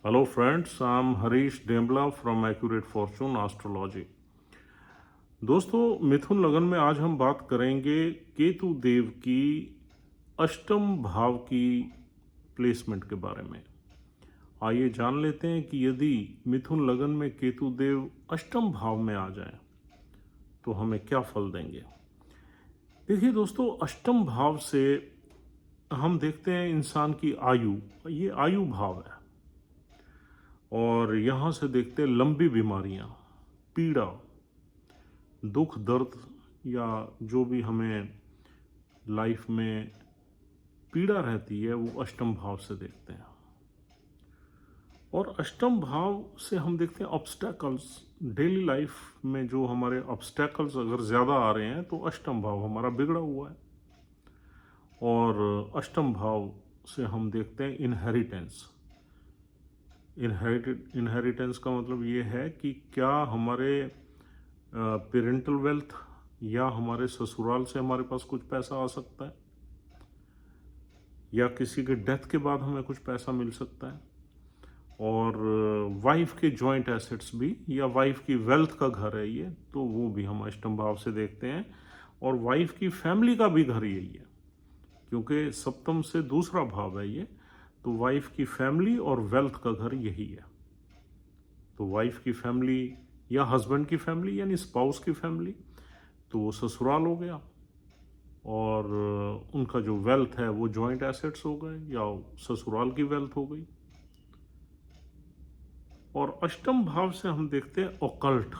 Hello friends, I'm Harish Dembla from Accurate Fortune Astrology। दोस्तों, मिथुन लगन में आज हम बात करेंगे केतु देव की अष्टम भाव की प्लेसमेंट के बारे में। आइए जान लेते हैं कि यदि मिथुन लगन में केतु देव अष्टम भाव में आ जाए तो हमें क्या फल देंगे। देखिए दोस्तों, अष्टम भाव से हम देखते हैं इंसान की आयु, ये आयु भाव है। और यहाँ से देखते हैं लंबी बीमारियाँ, पीड़ा, दुख दर्द या जो भी हमें लाइफ में पीड़ा रहती है वो अष्टम भाव से देखते हैं। और अष्टम भाव से हम देखते हैं ऑब्स्टैकल्स, डेली लाइफ में जो हमारे ऑब्स्टैकल्स अगर ज़्यादा आ रहे हैं तो अष्टम भाव हमारा बिगड़ा हुआ है। और अष्टम भाव से हम देखते हैं इनहेरिटेंस। इनहेरिटेंस का मतलब ये है कि क्या हमारे पेरेंटल वेल्थ या हमारे ससुराल से हमारे पास कुछ पैसा आ सकता है, या किसी के डेथ के बाद हमें कुछ पैसा मिल सकता है। और वाइफ के जॉइंट एसेट्स भी, या वाइफ की वेल्थ का घर है ये, तो वो भी हम अष्टम भाव से देखते हैं। और वाइफ की फैमिली का भी घर यही है, क्योंकि सप्तम से दूसरा भाव है ये, तो वाइफ की फैमिली और वेल्थ का घर यही है। तो वाइफ की फैमिली या हस्बैंड की फैमिली यानी स्पाउस की फैमिली, तो वो ससुराल हो गया। और उनका जो वेल्थ है वो जॉइंट एसेट्स हो गए या ससुराल की वेल्थ हो गई। और अष्टम भाव से हम देखते हैं ऑकल्ट,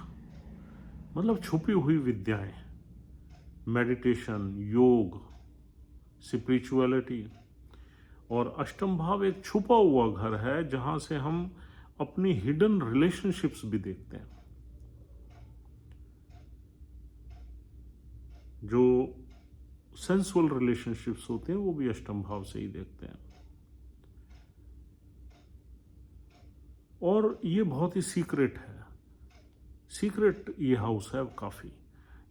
मतलब छुपी हुई विद्याएं, मेडिटेशन, योग, स्पिरिचुअलिटी। और अष्टम भाव एक छुपा हुआ घर है जहां से हम अपनी हिडन रिलेशनशिप्स भी देखते हैं। जो सेंसुअल रिलेशनशिप्स होते हैं वो भी अष्टम भाव से ही देखते हैं। और ये बहुत ही सीक्रेट है, सीक्रेट ये हाउस है काफ़ी।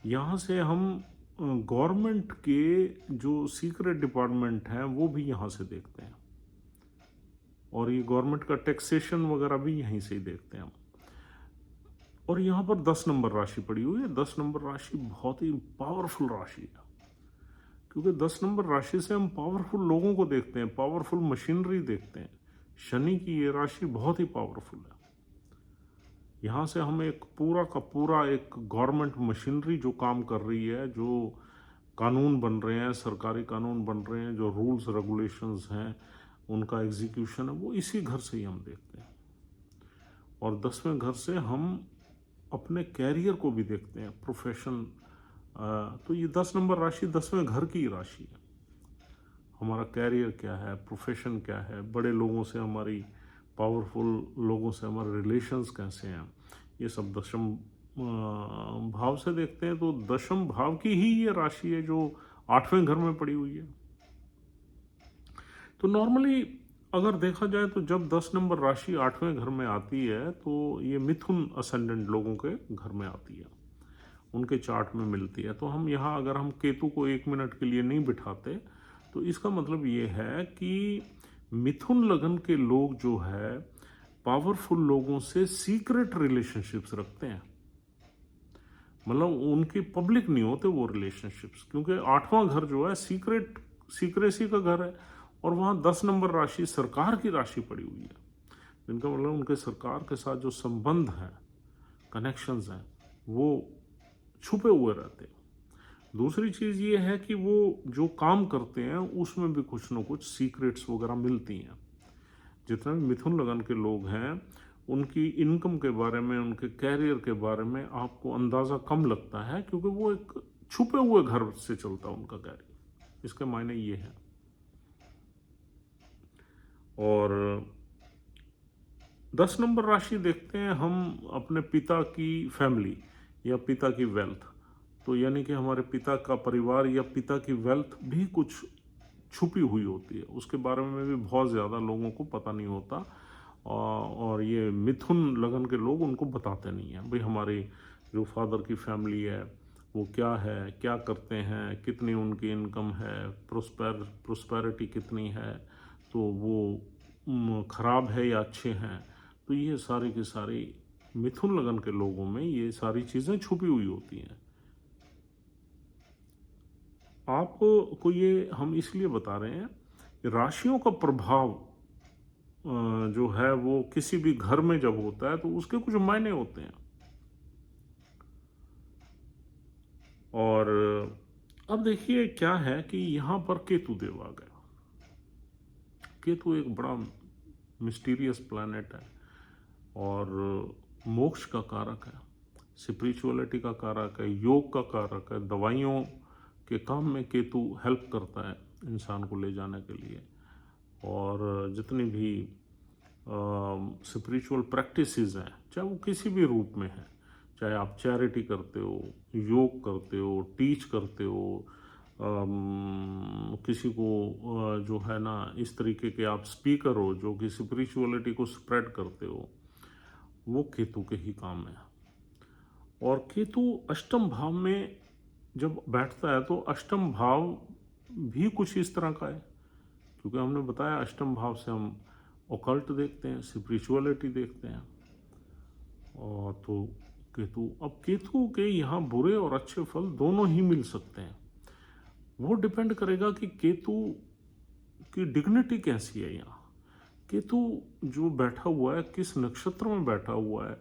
यहाँ से हम गवर्नमेंट के जो सीक्रेट डिपार्टमेंट हैं वो भी यहाँ से देखते हैं। और ये गवर्नमेंट का टैक्सेशन वगैरह भी यहीं से ही देखते हैं हम। और यहाँ पर 10 नंबर राशि पड़ी हुई है। 10 नंबर राशि बहुत ही पावरफुल राशि है, क्योंकि 10 नंबर राशि से हम पावरफुल लोगों को देखते हैं, पावरफुल मशीनरी देखते हैं। शनि की ये राशि बहुत ही पावरफुल है। यहाँ से हम एक पूरा का पूरा एक गवर्नमेंट मशीनरी जो काम कर रही है, जो कानून बन रहे हैं, सरकारी कानून बन रहे हैं, जो रूल्स रेगुलेशंस हैं, उनका एग्जीक्यूशन है, वो इसी घर से ही हम देखते हैं। और 10वें घर से हम अपने कैरियर को भी देखते हैं, प्रोफेशन। तो ये 10 नंबर राशि 10वें घर की राशि है। हमारा कैरियर क्या है, प्रोफेशन क्या है, बड़े लोगों से हमारी, पावरफुल लोगों से हमारे रिलेशंस कैसे हैं, ये सब दशम भाव से देखते हैं। तो दशम भाव की ही ये राशि है जो 8वें घर में पड़ी हुई है। तो नॉर्मली अगर देखा जाए तो जब 10 नंबर राशि 8वें घर में आती है तो ये मिथुन असेंडेंट लोगों के घर में आती है, उनके चार्ट में मिलती है। तो हम यहाँ अगर हम केतु को 1 मिनट के लिए नहीं बिठाते तो इसका मतलब ये है कि मिथुन लगन के लोग जो है पावरफुल लोगों से सीक्रेट रिलेशनशिप्स रखते हैं। मतलब उनकी पब्लिक नहीं होते वो रिलेशनशिप्स, क्योंकि 8वां घर जो है सीक्रेसी का घर है। और वहाँ 10 नंबर राशि सरकार की राशि पड़ी हुई है, जिनका मतलब उनके सरकार के साथ जो संबंध हैं, कनेक्शंस हैं, वो छुपे हुए रहते हैं। दूसरी चीज़ ये है कि वो जो काम करते हैं उसमें भी कुछ ना कुछ सीक्रेट्स वगैरह मिलती हैं। जितने भी मिथुन लगन के लोग हैं उनकी इनकम के बारे में, उनके कैरियर के बारे में आपको अंदाज़ा कम लगता है, क्योंकि वो एक छुपे हुए घर से चलता है उनका कैरियर। इसके मायने ये है। और 10 नंबर राशि देखते हैं हम अपने पिता की फैमिली या पिता की वेल्थ। तो यानी कि हमारे पिता का परिवार या पिता की वेल्थ भी कुछ छुपी हुई होती है, उसके बारे में भी बहुत ज़्यादा लोगों को पता नहीं होता। और ये मिथुन लगन के लोग उनको बताते नहीं हैं, भाई हमारी जो फादर की फैमिली है वो क्या है, क्या करते हैं, कितनी उनकी इनकम है, प्रोस्पेरिटी कितनी है, तो वो खराब है या अच्छे हैं, तो ये सारी की सारी मिथुन लगन के लोगों में ये सारी चीज़ें छुपी हुई होती हैं। आपको ये हम इसलिए बता रहे हैं कि राशियों का प्रभाव जो है वो किसी भी घर में जब होता है तो उसके कुछ मायने होते हैं। और अब देखिए क्या है कि यहाँ पर केतु देव आ गया। केतु एक बड़ा मिस्टीरियस प्लैनेट है और मोक्ष का कारक है, स्पिरिचुअलिटी का कारक है, योग का कारक है, दवाइयों के काम में केतु हेल्प करता है इंसान को ले जाने के लिए। और जितनी भी स्पिरिचुअल प्रैक्टिसेस हैं, चाहे वो किसी भी रूप में है, चाहे आप चैरिटी करते हो, योग करते हो, टीच करते हो, किसी को जो है ना इस तरीके के आप स्पीकर हो जो कि स्पिरिचुअलिटी को स्प्रेड करते हो, वो केतु के ही काम है। और केतु अष्टम भाव में जब बैठता है तो अष्टम भाव भी कुछ इस तरह का है, क्योंकि हमने बताया अष्टम भाव से हम ऑकल्ट देखते हैं, स्पिरिचुअलिटी देखते हैं। और तो केतु, अब केतु के यहाँ बुरे और अच्छे फल दोनों ही मिल सकते हैं। वो डिपेंड करेगा कि केतु की डिग्निटी कैसी है। यहाँ केतु जो बैठा हुआ है किस नक्षत्र में बैठा हुआ है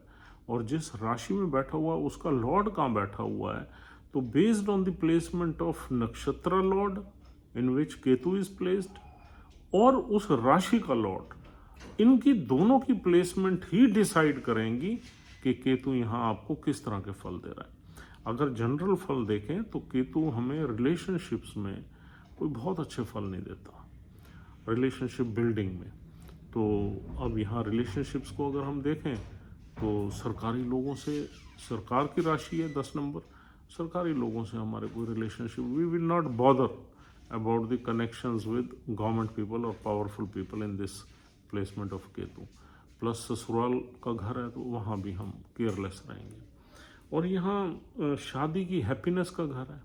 और जिस राशि में बैठा हुआ है उसका लॉर्ड कहाँ बैठा हुआ है, तो based on the placement of nakshatra lord in which Ketu is placed और उस राशि का लॉर्ड, इनकी दोनों की प्लेसमेंट ही डिसाइड करेंगी कि केतु यहाँ आपको किस तरह के फल दे रहा है। अगर जनरल फल देखें तो केतु हमें रिलेशनशिप्स में कोई बहुत अच्छे फल नहीं देता, रिलेशनशिप बिल्डिंग में। तो अब यहाँ रिलेशनशिप्स को अगर हम देखें तो सरकारी लोगों से, सरकार की राशि है 10 नंबर, सरकारी लोगों से हमारे कोई relationship, we will not bother about the connections with government people और powerful people in this placement of Ketu. Plus ससुराल का घर है तो वहाँ भी हम केयरलेस रहेंगे। और यहाँ शादी की हैप्पीनेस का घर है,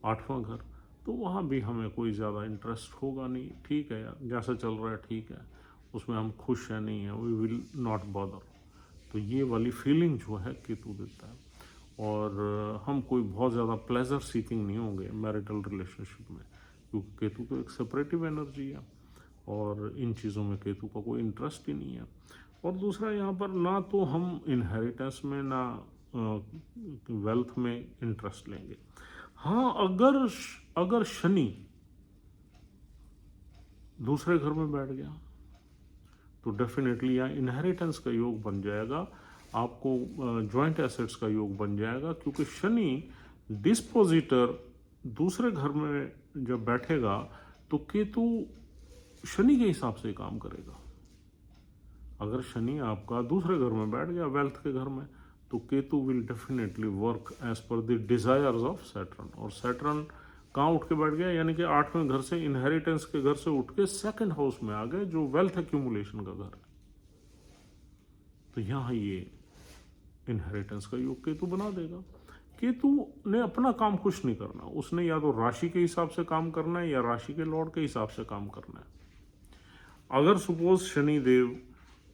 8वां घर, तो वहाँ भी हमें कोई ज़्यादा इंटरेस्ट होगा नहीं। ठीक है यार, जैसा चल रहा है ठीक है, उसमें हम खुश है नहीं है, वी विल नॉट बॉदर। तो ये वाली फीलिंग जो है केतु देता है। और हम कोई बहुत ज़्यादा प्लेजर सीकिंग नहीं होंगे मैरिटल रिलेशनशिप में, क्योंकि केतु तो एक सेपरेटिव एनर्जी है और इन चीज़ों में केतु का कोई इंटरेस्ट ही नहीं है। और दूसरा, यहाँ पर ना तो हम इनहेरिटेंस में ना वेल्थ में इंटरेस्ट लेंगे। हाँ, अगर शनि दूसरे घर में बैठ गया तो डेफिनेटली यहाँ इनहेरिटेंस का योग बन जाएगा, आपको जॉइंट एसेट्स का योग बन जाएगा, क्योंकि शनि डिस्पोजिटर दूसरे घर में जब बैठेगा तो केतु शनि के हिसाब से काम करेगा। अगर शनि आपका दूसरे घर में बैठ गया, वेल्थ के घर में, तो Ketu will definitely work as per the desires of Saturn. और सैटर्न कहाँ उठ के बैठ गया, यानी कि 8वें घर से, इनहेरिटेंस के घर से उठ के 2nd हाउस में आ गए, जो वेल्थ एक्यूमुलेशन का घर है। तो यहाँ ये इनहेरिटेंस का योग केतु बना देगा। केतु ने अपना काम कुछ नहीं करना, उसने या तो राशि के हिसाब से काम करना है या राशि के लॉर्ड के हिसाब से काम करना है। अगर सपोज शनि देव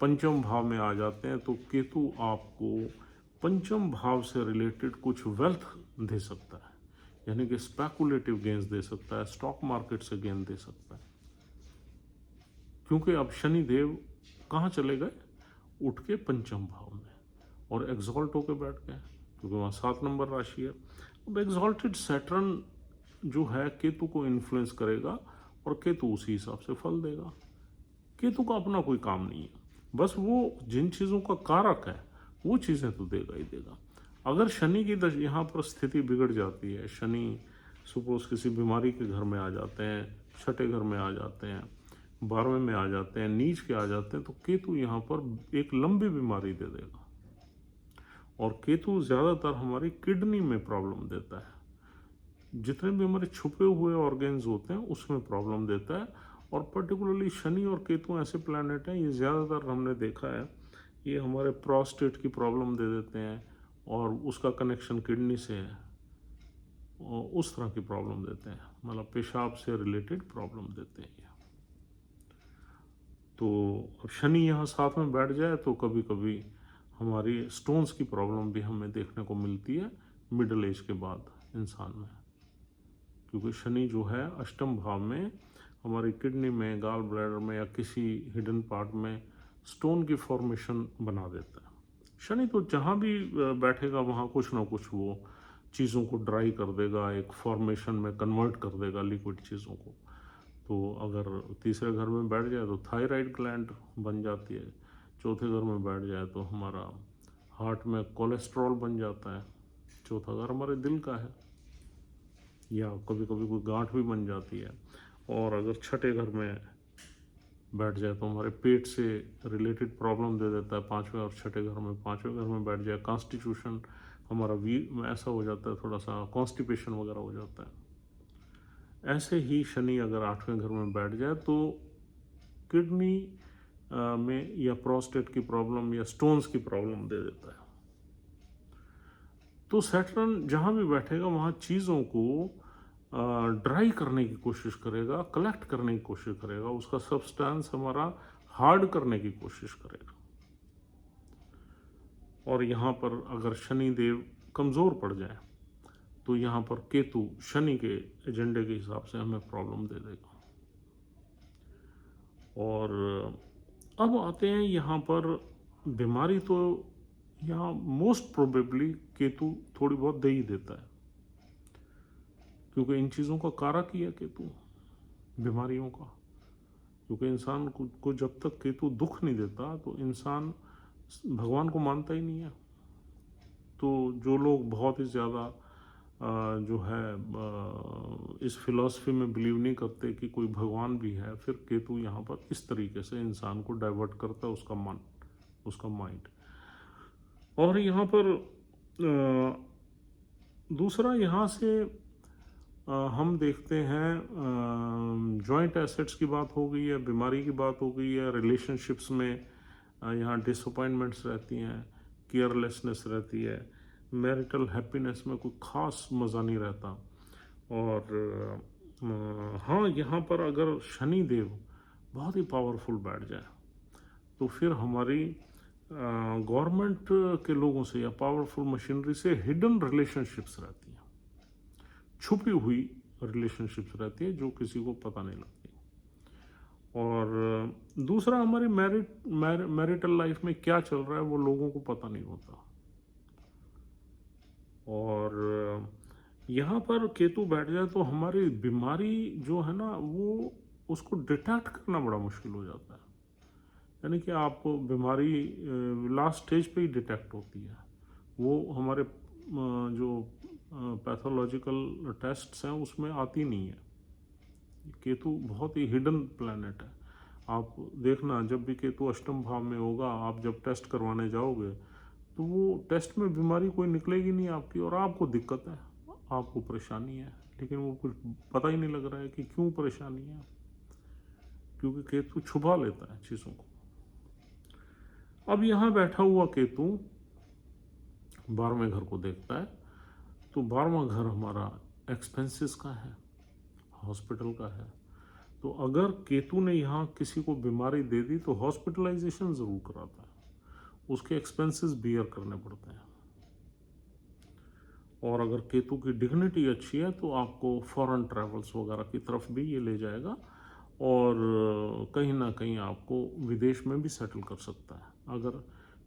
पंचम भाव में आ जाते हैं तो केतु आपको पंचम भाव से रिलेटेड कुछ वेल्थ दे सकता है, यानी कि स्पेकुलेटिव गेन्स दे सकता है, स्टॉक मार्केट से गेन दे सकता है। क्योंकि अब शनि देव कहाँ चले गए, उठ के पंचम भाव में और एग्जॉल्ट होकर बैठ गए, क्योंकि वहाँ 7 नंबर राशि है। अब एग्जॉल्टेड सैटर्न जो है केतु को इन्फ्लुएंस करेगा और केतु उसी हिसाब से फल देगा। केतु का अपना कोई काम नहीं है, बस वो जिन चीज़ों का कारक है वो चीज़ें तो देगा ही देगा। अगर शनि की यहाँ पर स्थिति बिगड़ जाती है, शनि सपोज किसी बीमारी के घर में आ जाते हैं, 6ठे घर में आ जाते हैं, 12वें में आ जाते हैं, नीच के आ जाते हैं, तो केतु यहाँ पर एक लंबी बीमारी दे देगा। और केतु ज़्यादातर हमारी किडनी में प्रॉब्लम देता है, जितने भी हमारे छुपे हुए ऑर्गेन्स होते हैं उसमें प्रॉब्लम देता है। और पर्टिकुलरली शनि और केतु ऐसे प्लैनेट हैं, ये ज़्यादातर हमने देखा है, ये हमारे प्रोस्टेट की प्रॉब्लम दे देते हैं और उसका कनेक्शन किडनी से है, और उस तरह की प्रॉब्लम देते हैं, मतलब पेशाब से रिलेटेड प्रॉब्लम देते हैं। तो शनि यहाँ साथ में बैठ जाए तो कभी कभी हमारी स्टोन्स की प्रॉब्लम भी हमें देखने को मिलती है मिडिल एज के बाद इंसान में, क्योंकि शनि जो है अष्टम भाव में हमारी किडनी में, गाल ब्लैडर में या किसी हिडन पार्ट में स्टोन की फॉर्मेशन बना देता है। शनि तो जहाँ भी बैठेगा वहाँ कुछ ना कुछ वो चीज़ों को ड्राई कर देगा, एक फॉर्मेशन में कन्वर्ट कर देगा लिक्विड चीज़ों को। तो अगर तीसरे घर में बैठ जाए तो थायराइड ग्लैंड बन जाती है, चौथे घर में बैठ जाए तो हमारा हार्ट में कोलेस्ट्रॉल बन जाता है, चौथा घर हमारे दिल का है, या कभी कभी कोई गांठ भी बन जाती है। और अगर छठे घर में बैठ जाए तो हमारे पेट से रिलेटेड प्रॉब्लम दे देता है पाँचवें और छठे घर में। पाँचवें घर में बैठ जाए कॉन्स्टिट्यूशन हमारा वीक ऐसा हो जाता है, थोड़ा सा कॉन्स्टिपेशन वगैरह हो जाता है। ऐसे ही शनि अगर आठवें घर में बैठ जाए तो किडनी में या प्रोस्टेट की प्रॉब्लम या स्टोन्स की प्रॉब्लम दे देता है। तो सैटर्न जहाँ भी बैठेगा वहाँ चीज़ों को ड्राई करने की कोशिश करेगा, कलेक्ट करने की कोशिश करेगा, उसका सब्सटेंस हमारा हार्ड करने की कोशिश करेगा। और यहाँ पर अगर शनि देव कमज़ोर पड़ जाए तो यहाँ पर केतु शनि के एजेंडे के हिसाब से हमें प्रॉब्लम दे देगा। और अब आते हैं यहाँ पर बीमारी, तो यहाँ मोस्ट प्रोबेबली केतु थोड़ी बहुत दे ही देता है, क्योंकि इन चीज़ों का कारक ही है केतु, बीमारियों का। क्योंकि इंसान को जब तक केतु दुख नहीं देता तो इंसान भगवान को मानता ही नहीं है। तो जो लोग बहुत ही ज़्यादा जो है इस फिलॉसफी में बिलीव नहीं करते कि कोई भगवान भी है, फिर केतु यहाँ पर इस तरीके से इंसान को डाइवर्ट करता है, उसका मन, उसका माइंड। और यहाँ पर दूसरा यहाँ से हम देखते हैं जॉइंट एसेट्स की बात हो गई है, बीमारी की बात हो गई है, रिलेशनशिप्स में यहाँ डिसअपॉइंटमेंट्स रहती हैं, केयरलेसनेस रहती है, मैरिटल हैप्पीनेस में कोई ख़ास मज़ा नहीं रहता। और हाँ, यहाँ पर अगर शनि देव बहुत ही पावरफुल बैठ जाए तो फिर हमारी गवर्नमेंट के लोगों से या पावरफुल मशीनरी से हिडन रिलेशनशिप्स रहती हैं, छुपी हुई रिलेशनशिप्स रहती है जो किसी को पता नहीं लगती। और दूसरा, हमारी मैरिटल लाइफ में क्या चल रहा है वो लोगों को पता नहीं होता। और यहाँ पर केतु बैठ जाए तो हमारी बीमारी जो है ना वो उसको डिटेक्ट करना बड़ा मुश्किल हो जाता है। यानी कि आपको बीमारी लास्ट स्टेज पे ही डिटेक्ट होती है, वो हमारे जो पैथोलॉजिकल टेस्ट्स हैं उसमें आती नहीं है। केतु बहुत ही हिडन प्लैनेट है। आप देखना, जब भी केतु अष्टम भाव में होगा, आप जब टेस्ट करवाने जाओगे तो वो टेस्ट में बीमारी कोई निकलेगी नहीं आपकी, और आपको दिक्कत है, आपको परेशानी है, लेकिन वो कुछ पता ही नहीं लग रहा है कि क्यों परेशानी है, क्योंकि केतु छुपा लेता है चीज़ों को। अब यहाँ बैठा हुआ केतु 12वें घर को देखता है, तो 12वां घर हमारा एक्सपेंसेस का है, हॉस्पिटल का है। तो अगर केतु ने यहाँ किसी को बीमारी दे दी तो हॉस्पिटलाइजेशन ज़रूर कराता है, उसके एक्सपेंसेस बियर करने पड़ते हैं। और अगर केतु की डिग्निटी अच्छी है तो आपको फॉरेन ट्रैवल्स वगैरह की तरफ भी ये ले जाएगा, और कहीं ना कहीं आपको विदेश में भी सेटल कर सकता है। अगर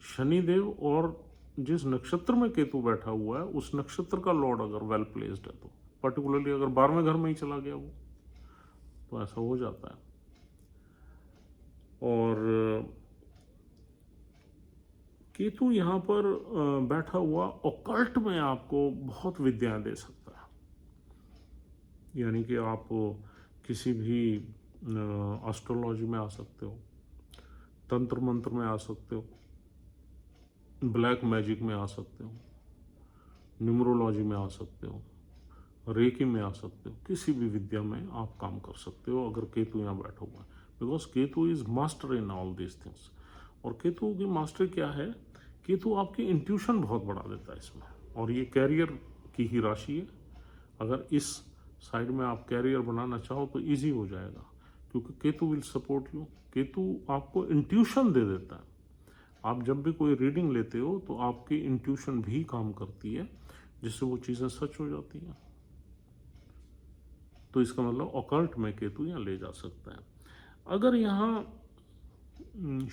शनिदेव और जिस नक्षत्र में केतु बैठा हुआ है उस नक्षत्र का लॉर्ड अगर वेल प्लेस्ड है, तो पर्टिकुलरली अगर 12वें घर में ही चला गया वो, तो ऐसा हो जाता है। और केतु यहाँ पर बैठा हुआ ऑकल्ट में आपको बहुत विद्याएं दे सकता है। यानी कि आप किसी भी एस्ट्रोलॉजी में आ सकते हो, तंत्र मंत्र में आ सकते हो, ब्लैक मैजिक में आ सकते हो, न्यूमरोलॉजी में आ सकते हो, रेकी में आ सकते हो, किसी भी विद्या में आप काम कर सकते हो अगर केतु यहाँ बैठा हुआ है, because Ketu is master in all this things. और केतु की मास्टर क्या है, केतु आपकी इंट्यूशन बहुत बढ़ा देता है इसमें, और ये कैरियर की ही राशि है। अगर इस साइड में आप कैरियर बनाना चाहो तो इजी हो जाएगा, क्योंकि Ketu will support you. Ketu आपको इंट्यूशन दे देता है। आप जब भी कोई रीडिंग लेते हो तो आपकी इंट्यूशन भी काम करती है, जिससे वो चीज़ें सच हो जाती हैं। तो इसका मतलब ऑकल्ट में केतु यहाँ ले जा सकता है। अगर यहाँ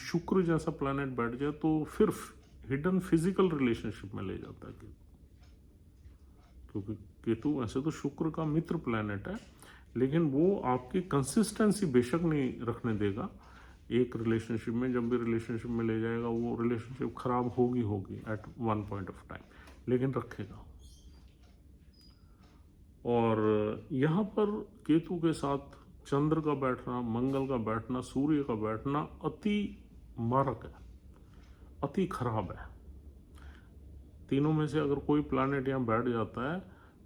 शुक्र जैसा प्लैनेट बैठ जाए तो फिर हिडन फिजिकल रिलेशनशिप में ले जाता है केतु, क्योंकि केतु वैसे तो शुक्र का मित्र प्लैनेट है, लेकिन वो आपकी कंसिस्टेंसी बेशक नहीं रखने देगा। एक रिलेशनशिप में जब भी रिलेशनशिप में ले जाएगा वो रिलेशनशिप खराब होगी at one point of time, लेकिन रखेगा। और यहाँ पर केतु के साथ चंद्र का बैठना, मंगल का बैठना, सूर्य का बैठना अति मारक है, अति खराब है। तीनों में से अगर कोई प्लैनेट यहाँ बैठ जाता है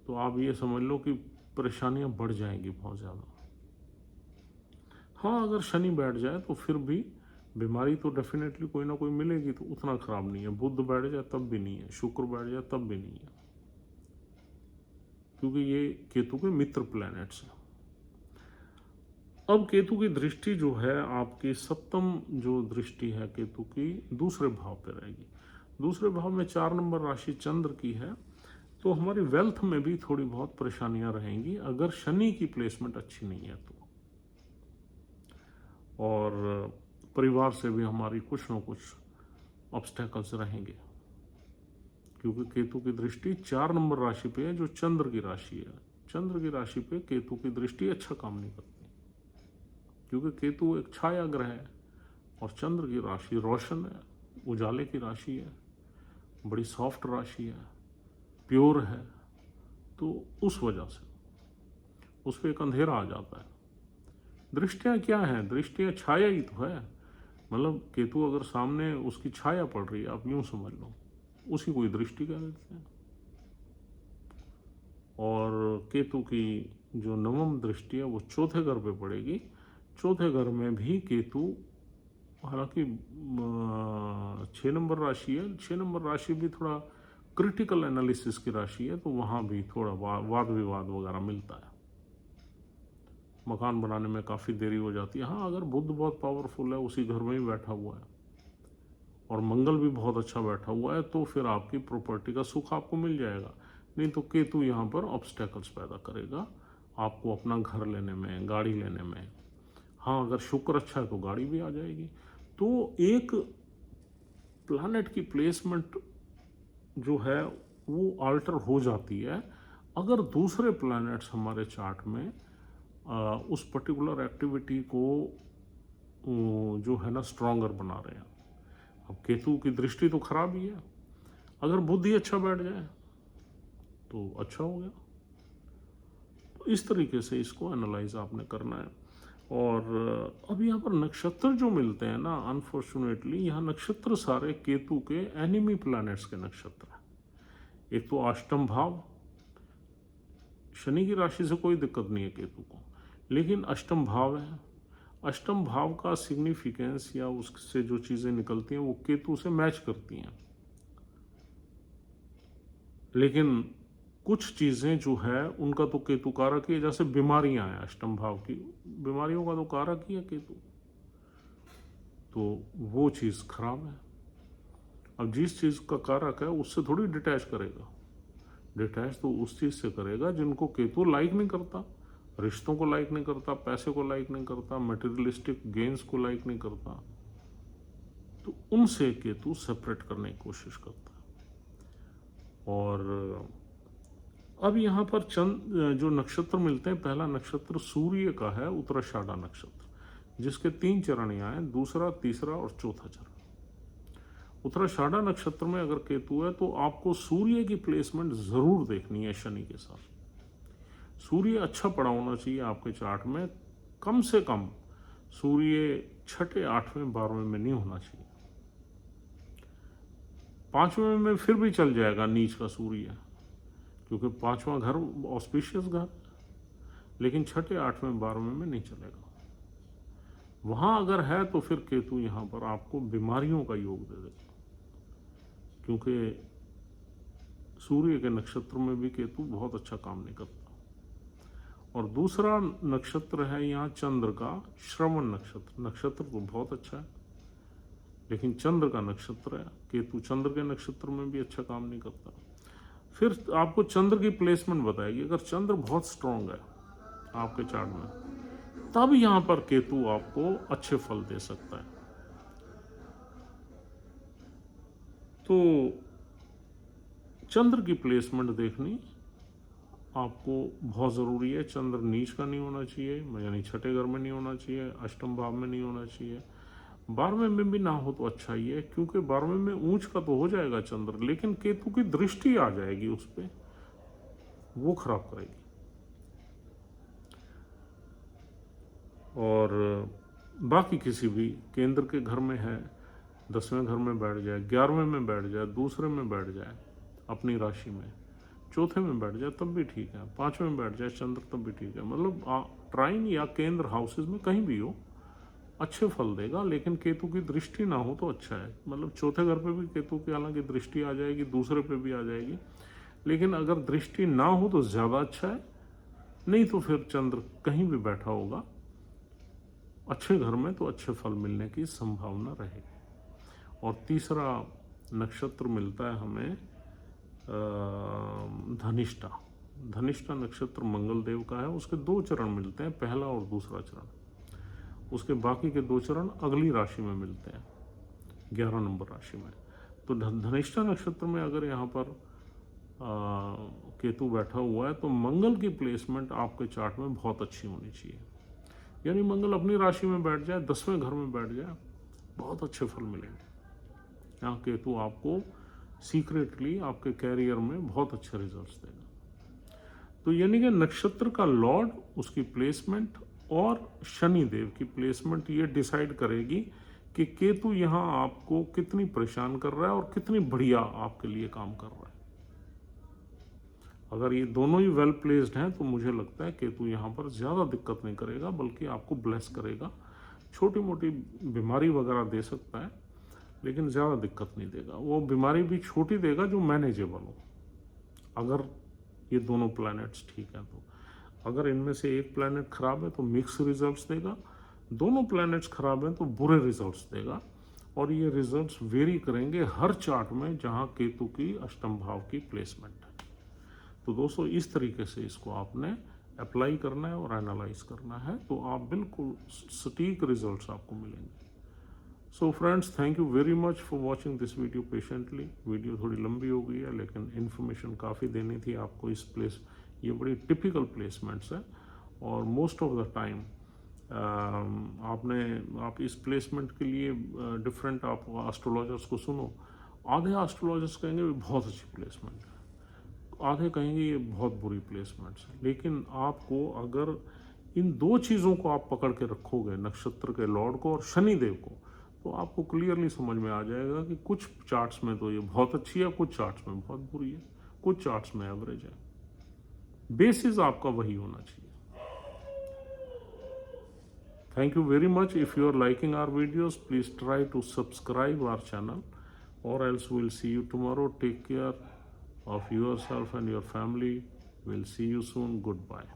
तो आप ये समझ लो कि परेशानियां बढ़ जाएंगी बहुत ज़्यादा। हाँ, अगर शनि बैठ जाए तो फिर भी बीमारी तो डेफिनेटली कोई ना कोई मिलेगी, तो उतना खराब नहीं है। बुध बैठ जाए तब भी नहीं है, शुक्र बैठ जाए तब भी नहीं है, क्योंकि ये केतु के मित्र प्लैनेट्स हैं। अब केतु की दृष्टि जो है आपकी सप्तम जो दृष्टि है केतु की दूसरे भाव पे रहेगी। दूसरे भाव में 4 नंबर राशि चंद्र की है, तो हमारी वेल्थ में भी थोड़ी बहुत परेशानियां रहेंगी अगर शनि की प्लेसमेंट अच्छी नहीं है तो। और परिवार से भी हमारी कुछ न कुछ ऑब्स्टेकल्स रहेंगे, क्योंकि केतु की दृष्टि 4 नंबर राशि पे है जो चंद्र की राशि है। चंद्र की राशि पे केतु की दृष्टि अच्छा काम नहीं करती, क्योंकि केतु एक छाया ग्रह है और चंद्र की राशि रोशन है, उजाले की राशि है, बड़ी सॉफ्ट राशि है, प्योर है। तो उस वजह से उस पर एक अंधेरा आ जाता है। दृष्टियाँ क्या हैं? दृष्टियाँ छाया ही तो है। मतलब केतु अगर सामने उसकी छाया पड़ रही है, आप यूं समझ लो, उसी को दृष्टि कह देते हैं। और केतु की जो नवम दृष्टि है वो चौथे घर पे पड़ेगी। चौथे घर में भी केतु, हालांकि 6 नंबर राशि है, 6 नंबर राशि भी थोड़ा क्रिटिकल एनालिसिस की राशि है, तो वहाँ भी थोड़ा वाद विवाद वगैरह मिलता है। मकान बनाने में काफ़ी देरी हो जाती है। हाँ, अगर बुध बहुत पावरफुल है, उसी घर में ही बैठा हुआ है, और मंगल भी बहुत अच्छा बैठा हुआ है, तो फिर आपकी प्रॉपर्टी का सुख आपको मिल जाएगा। नहीं तो केतु यहाँ पर ऑब्स्टेकल्स पैदा करेगा आपको अपना घर लेने में, गाड़ी लेने में। हाँ, अगर शुक्र अच्छा है तो गाड़ी भी आ जाएगी। तो एक प्लैनेट की प्लेसमेंट जो है वो अल्टर हो जाती है अगर दूसरे प्लैनेट्स हमारे चार्ट में उस पर्टिकुलर एक्टिविटी को जो है ना स्ट्रॉन्गर बना रहे हैं। अब केतु की दृष्टि तो खराब ही है, अगर बुद्धि अच्छा बैठ जाए तो अच्छा हो गया। तो इस तरीके से इसको एनालाइज आपने करना है। और अब यहाँ पर नक्षत्र जो मिलते हैं ना, अनफॉर्चुनेटली यहाँ नक्षत्र सारे केतु के एनिमी प्लैनेट्स के नक्षत्र हैं। एक तो अष्टम भाव, शनि की राशि से कोई दिक्कत नहीं है केतु को, लेकिन अष्टम भाव है। अष्टम भाव का सिग्निफिकेंस या उससे जो चीज़ें निकलती हैं वो केतु से मैच करती हैं, लेकिन कुछ चीज़ें जो है उनका तो केतु कारक ही है। जैसे बीमारियां हैं, अष्टम भाव की बीमारियों का तो कारक ही है केतु, तो वो चीज़ खराब है। अब जिस चीज़ का कारक है उससे थोड़ी डिटैच करेगा, डिटैच तो उस चीज़ से करेगा जिनको केतु लाइक नहीं करता। रिश्तों को लाइक नहीं करता, पैसे को लाइक नहीं करता, मटेरियलिस्टिक गेन्स को लाइक नहीं करता, तो उनसे केतु सेपरेट करने की कोशिश करता है। और अब यहाँ पर चंद जो नक्षत्र मिलते हैं, पहला नक्षत्र सूर्य का है, उत्तराषाढ़ा नक्षत्र, जिसके 3 चरण यहाँ हैं, दूसरा, तीसरा और चौथा चरण। उत्तराषाढ़ा नक्षत्र में अगर केतु है तो आपको सूर्य की प्लेसमेंट जरूर देखनी है शनि के साथ। सूर्य अच्छा पड़ा होना चाहिए आपके चार्ट में, कम से कम सूर्य 6, 8वें, 12वें में नहीं होना चाहिए। 5वें में फिर भी चल जाएगा नीच का सूर्य, क्योंकि 5वां घर ऑस्पिशियस घर, लेकिन 6, 8वें, 12वें में नहीं चलेगा। वहाँ अगर है तो फिर केतु यहाँ पर आपको बीमारियों का योग दे देगा, क्योंकि सूर्य के नक्षत्र में भी केतु बहुत अच्छा काम नहीं करता। और दूसरा नक्षत्र है यहाँ चंद्र का, श्रवण नक्षत्र। नक्षत्र तो बहुत अच्छा है, लेकिन चंद्र का नक्षत्र है। केतु चंद्र के नक्षत्र में भी अच्छा काम नहीं करता। फिर आपको चंद्र की प्लेसमेंट बताएगी। अगर चंद्र बहुत स्ट्रांग है आपके चार्ट में, तब यहाँ पर केतु आपको अच्छे फल दे सकता है। तो चंद्र की प्लेसमेंट देखनी आपको बहुत ज़रूरी है। चंद्र नीच का नहीं होना चाहिए, यानी छठे घर में नहीं होना चाहिए, अष्टम भाव में नहीं होना चाहिए। 12वें में भी ना हो तो अच्छा ही है, क्योंकि 12वें में ऊंच का तो हो जाएगा चंद्र, लेकिन केतु की दृष्टि आ जाएगी उस पर, वो खराब करेगी। और बाकी किसी भी केंद्र के घर में है, 10वें घर में बैठ जाए, 11वें में बैठ जाए, दूसरे में बैठ जाए अपनी राशि में, चौथे में बैठ जाए तब भी ठीक है, 5वें में बैठ जाए चंद्र तब भी ठीक है। मतलब ट्राइन या केंद्र हाउसेज में कहीं भी हो अच्छे फल देगा, लेकिन केतु की दृष्टि ना हो तो अच्छा है। मतलब चौथे घर पे भी केतु की हालांकि दृष्टि आ जाएगी, दूसरे पे भी आ जाएगी, लेकिन अगर दृष्टि ना हो तो ज़्यादा अच्छा है। नहीं तो फिर चंद्र कहीं भी बैठा होगा अच्छे घर में तो अच्छे फल मिलने की संभावना रहेगी। और तीसरा नक्षत्र मिलता है हमें धनिष्ठा। धनिष्ठा नक्षत्र मंगल देव का है। उसके 2 चरण मिलते हैं, पहला और दूसरा चरण। उसके बाकी के 2 चरण अगली राशि में मिलते हैं, 11 नंबर राशि में। तो धनिष्ठा नक्षत्र में अगर यहाँ पर केतु बैठा हुआ है तो मंगल की प्लेसमेंट आपके चार्ट में बहुत अच्छी होनी चाहिए। यानी मंगल अपनी राशि में बैठ जाए, 10वें घर में बैठ जाए, बहुत अच्छे फल मिलेंगे। यहाँ केतु आपको सीक्रेटली आपके कैरियर में बहुत अच्छे रिजल्ट्स देगा। तो यानी कि नक्षत्र का लॉर्ड, उसकी प्लेसमेंट और शनि देव की प्लेसमेंट ये डिसाइड करेगी कि केतु यहाँ आपको कितनी परेशान कर रहा है और कितनी बढ़िया आपके लिए काम कर रहा है। अगर ये दोनों ही वेल प्लेस्ड हैं तो मुझे लगता है केतु यहाँ पर ज़्यादा दिक्कत नहीं करेगा, बल्कि आपको ब्लेस करेगा। छोटी मोटी बीमारी वगैरह दे सकता है, लेकिन ज़्यादा दिक्कत नहीं देगा। वो बीमारी भी छोटी देगा जो मैनेजेबल हो, अगर ये दोनों प्लैनेट्स ठीक हैं तो। अगर इनमें से एक प्लैनेट खराब है तो मिक्स रिजल्ट्स देगा, दोनों प्लैनेट्स खराब हैं तो बुरे रिजल्ट्स देगा। और ये रिजल्ट्स वेरी करेंगे हर चार्ट में जहाँ केतु की अष्टम भाव की प्लेसमेंट है। तो दोस्तों इस तरीके से इसको आपने अप्लाई करना है और एनालाइज करना है, तो आप बिल्कुल सटीक रिजल्ट्स आपको मिलेंगे। So friends, thank you very much for watching this video patiently. Video थोड़ी लंबी हो गई है, लेकिन इन्फॉर्मेशन काफ़ी देनी थी आपको। इस प्लेस ये बड़ी टिपिकल प्लेसमेंट्स है, और मोस्ट ऑफ द टाइम आप इस प्लेसमेंट के लिए डिफरेंट आप एस्ट्रोलॉजर्स को सुनो। आधे एस्ट्रोलॉजर्स कहेंगे बहुत अच्छी प्लेसमेंट है, आधे कहेंगे ये बहुत बुरी प्लेसमेंट्स है। लेकिन आपको अगर इन 2 चीज़ों को आप पकड़ के रखोगे, नक्षत्र के लॉर्ड को और शनि देव को, तो आपको क्लियरली समझ में आ जाएगा कि कुछ चार्ट्स में तो ये बहुत अच्छी है, कुछ चार्ट्स में बहुत बुरी है, कुछ चार्ट्स में एवरेज है। बेसिस आपका वही होना चाहिए। Thank you very much. If you are liking our videos, please try to subscribe our channel, or else we'll see you tomorrow. Take care of yourself and your family. We'll see you soon. Goodbye.